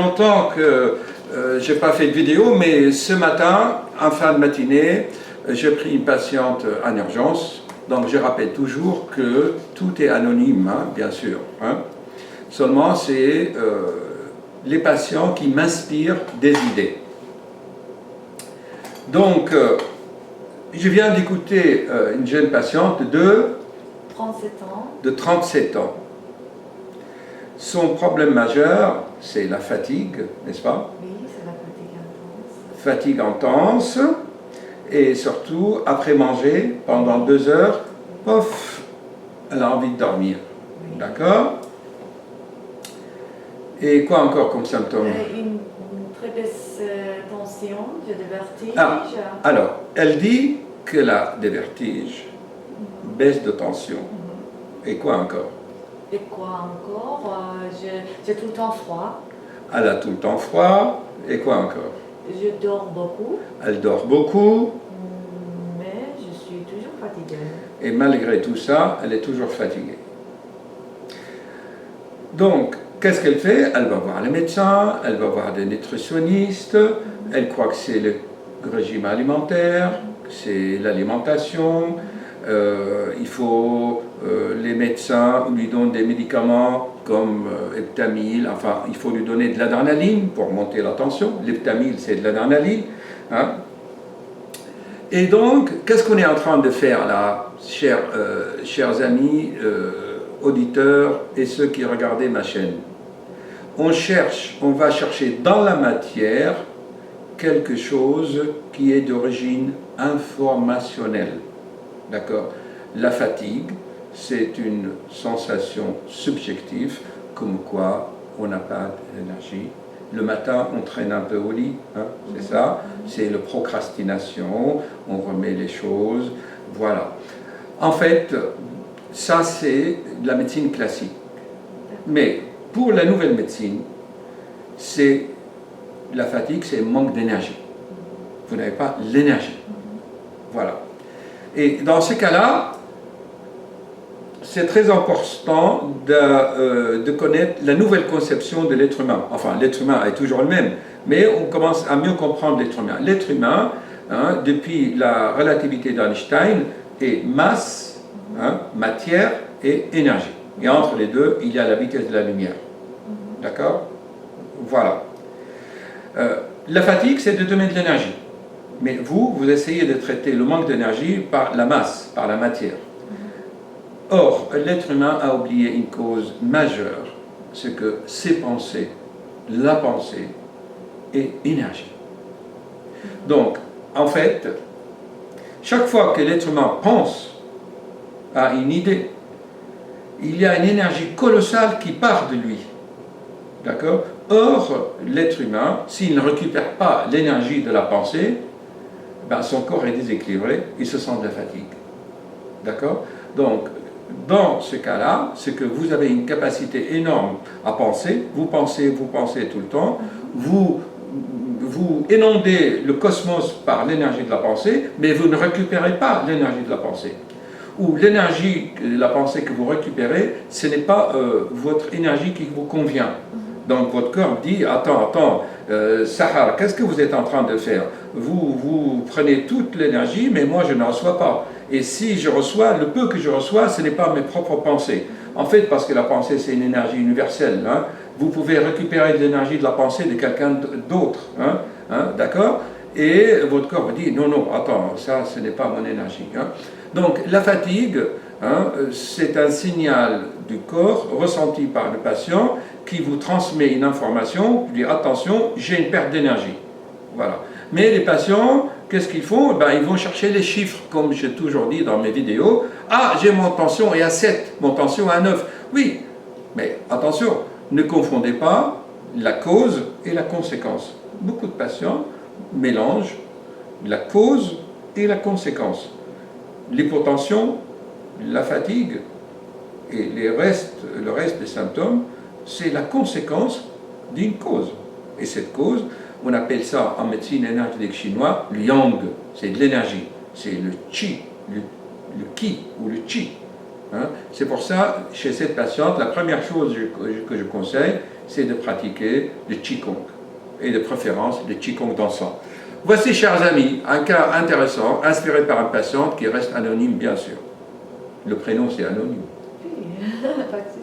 Longtemps que j'ai pas fait de vidéo, mais ce matin, en fin de matinée, j'ai pris une patiente en urgence. Donc je rappelle toujours que tout est anonyme, hein, bien sûr. Hein. Seulement, c'est les patients qui m'inspirent des idées. Donc, je viens d'écouter une jeune patiente de 37 ans. Son problème majeur, c'est la fatigue, n'est-ce pas? Oui, c'est la fatigue intense. Fatigue intense, et surtout, après manger, pendant 2 heures, pof, elle a envie de dormir. Oui. D'accord? Et quoi encore comme symptôme? Une très baisse tension, j'ai des vertiges. Ah, alors, elle dit qu'elle a des vertiges, baisse de tension. Et quoi encore? Et quoi encore? J'ai tout le temps froid. Elle a tout le temps froid. Et quoi encore? Je dors beaucoup. Elle dort beaucoup. Mais je suis toujours fatiguée. Et malgré tout ça, elle est toujours fatiguée. Donc, qu'est-ce qu'elle fait? Elle va voir les médecins, elle va voir des nutritionnistes, elle croit que c'est le régime alimentaire, que c'est l'alimentation, il faut, les médecins lui donnent des médicaments comme Eptamil, enfin, il faut lui donner de l'adrénaline pour monter la tension. L'Eptamil, c'est de l'adrénaline. Hein. Et donc, qu'est-ce qu'on est en train de faire là, chers amis, auditeurs et ceux qui regardaient ma chaîne? On va chercher dans la matière quelque chose qui est d'origine informationnelle. D'accord? La fatigue, c'est une sensation subjective, comme quoi on n'a pas d'énergie. Le matin, on traîne un peu au lit, hein, c'est ça. C'est la procrastination, on remet les choses, voilà. En fait, ça c'est de la médecine classique. Mais pour la nouvelle médecine, c'est la fatigue, c'est manque d'énergie. Vous n'avez pas l'énergie. Voilà. Et dans ce cas-là, c'est très important de connaître la nouvelle conception de l'être humain. Enfin, l'être humain est toujours le même, mais on commence à mieux comprendre l'être humain. L'être humain, hein, depuis la relativité d'Einstein, est masse, hein, matière et énergie. Et entre les deux, il y a la vitesse de la lumière. D'accord? Voilà. La fatigue, c'est de donner de l'énergie. Mais vous essayez de traiter le manque d'énergie par la masse, par la matière. Or, l'être humain a oublié une cause majeure, c'est que ses pensées, la pensée, est énergie. Donc, en fait, chaque fois que l'être humain pense à une idée, il y a une énergie colossale qui part de lui. D'accord? Or, l'être humain, s'il ne récupère pas l'énergie de la pensée, ben, son corps est déséquilibré, il se sent de la fatigue. D'accord? Donc, dans ce cas-là, c'est que vous avez une capacité énorme à penser, vous pensez tout le temps, vous inondez le cosmos par l'énergie de la pensée, mais vous ne récupérez pas l'énergie de la pensée. Ou l'énergie de la pensée que vous récupérez, ce n'est pas votre énergie qui vous convient. Donc votre corps dit, attends, Sahar, qu'est-ce que vous êtes en train de faire? Vous prenez toute l'énergie, mais moi je ne reçois pas. Et si je reçois, le peu que je reçois, ce n'est pas mes propres pensées. En fait, parce que la pensée, c'est une énergie universelle. Hein, vous pouvez récupérer de l'énergie de la pensée de quelqu'un d'autre. D'accord? Et votre corps vous dit, non, attends, ça, ce n'est pas mon énergie. Hein. Donc, la fatigue, hein, c'est un signal du corps ressenti par le patient qui vous transmet une information, vous dit, attention, j'ai une perte d'énergie. Voilà. Mais les patients, qu'est-ce qu'ils font? Ben, ils vont chercher les chiffres, comme j'ai toujours dit dans mes vidéos. Ah, j'ai mon tension est à 7, mon tension est à 9. Oui, mais attention, ne confondez pas la cause et la conséquence. Beaucoup de patients mélangent la cause et la conséquence. L'hypotension, la fatigue et le reste des symptômes, c'est la conséquence d'une cause. Et cette cause, on appelle ça en médecine énergétique chinoise le yang, c'est de l'énergie, c'est le qi, le qi ou le qi. Hein? C'est pour ça, chez cette patiente, la première chose que je conseille, c'est de pratiquer le Qigong, et de préférence le Qigong dansant. Voici, chers amis, un cas intéressant, inspiré par une patiente qui reste anonyme, bien sûr. Le prénom, c'est anonyme. Oui, pas de souci.